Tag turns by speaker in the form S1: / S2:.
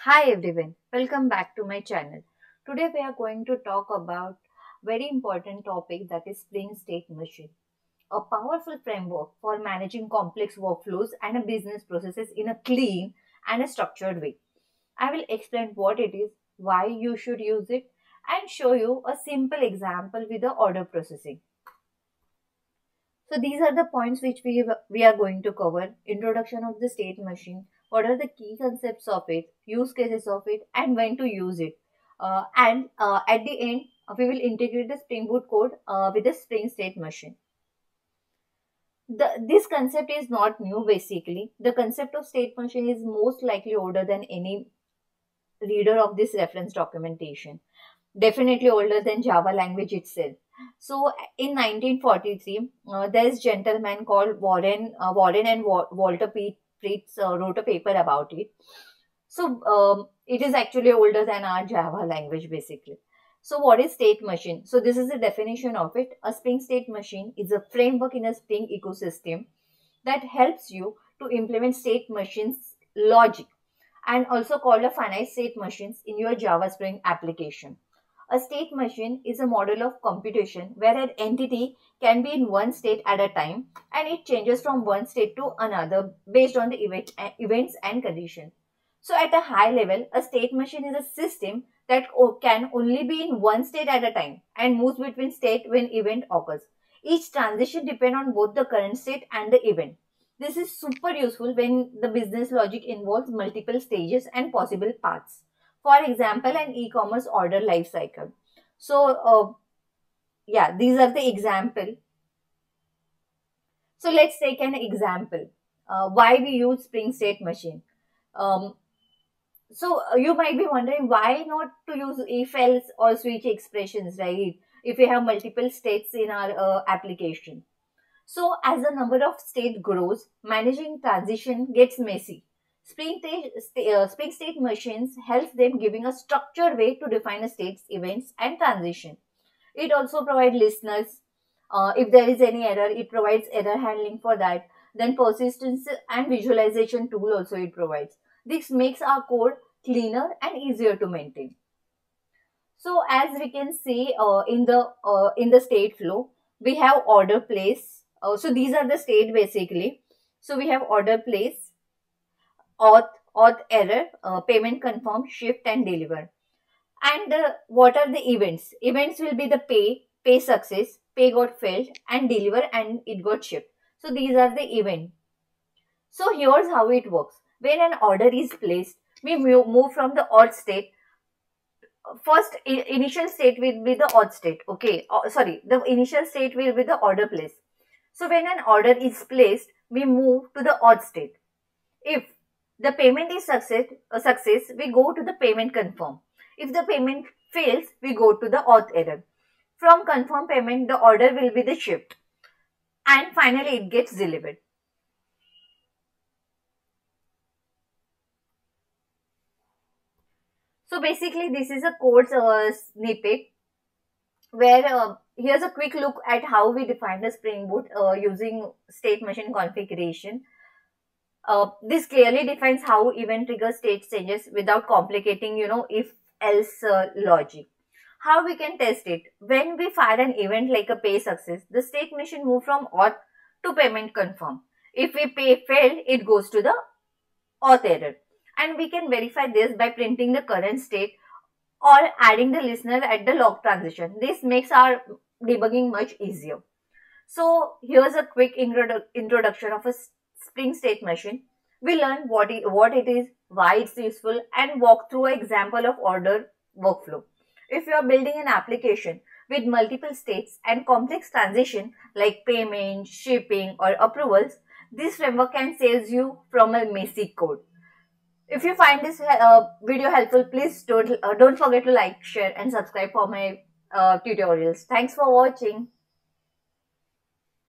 S1: Hi everyone, welcome back to my channel. Today we are going to talk about very important topic that is Spring State Machine, a powerful framework for managing complex workflows and a business processes in a clean and a structured way. I will explain what it is, why you should use it, and show you a simple example with the order processing. So these are the points which we are going to cover. Introduction of the state machine. What are the key concepts of it, use cases of it, and when to use it. And at the end, we will integrate the Spring Boot code with the Spring State machine. This concept is not new basically. The concept of state machine is most likely older than any reader of this reference documentation. Definitely older than Java language itself. So in 1943, there's gentleman called Warren and Walter Pritz wrote a paper about it. So it is actually older than our Java language basically. So what is state machine? So this is the definition of it. A Spring State machine is a framework in a Spring ecosystem that helps you to implement state machines logic and also called a finite state machines in your Java Spring application. A state machine is a model of computation where an entity can be in one state at a time and it changes from one state to another based on the events and conditions. So at a high level, a state machine is a system that can only be in one state at a time and moves between state when event occurs. Each transition depends on both the current state and the event. This is super useful when the business logic involves multiple stages and possible paths. For example, an e-commerce order life cycle. So, yeah, these are the example. So let's take an example. Why we use Spring State machine. Um, so you might be wondering why not to use if else or switch expressions, right? If we have multiple states in our application. So as the number of state grows, managing transition gets messy. Spring State machines helps them giving a structured way to define a state's events and transition. It also provides listeners, if there is any error, it provides error handling for that. Then persistence and visualization tool also it provides. This makes our code cleaner and easier to maintain. So as we can see in the state flow, we have order place. So these are the state basically. So we have order place, auth error, payment confirm, shift and deliver. And what are the events? Events will be the pay success, pay got failed, and deliver and it got shipped. So these are the event. So here's how it works. When an order is placed, we move from the auth state. First initial state will be the auth state. Okay, sorry, the initial state will be the order place. So when an order is placed, we move to the auth state. If the payment is success, we go to the payment confirm. If the payment fails, we go to the auth error. From confirm payment, the order will be the shipped, and finally it gets delivered. So basically this is a code snippet where here's a quick look at how we define the Spring Boot using state machine configuration. This clearly defines how event trigger state changes without complicating, if else logic. How we can test it? When we fire an event like a pay success, the state machine move from auth to payment confirm. If we pay failed, it goes to the auth error. And we can verify this by printing the current state or adding the listener at the log transition. This makes our debugging much easier. So here's a quick introduction of a Spring State machine. We learn what it is, why it's useful, and walk through an example of order workflow. If you are building an application with multiple states and complex transition like payment, shipping, or approvals, this framework can save you from a messy code. If you find this video helpful, please don't forget to like, share, and subscribe for my tutorials. Thanks for watching.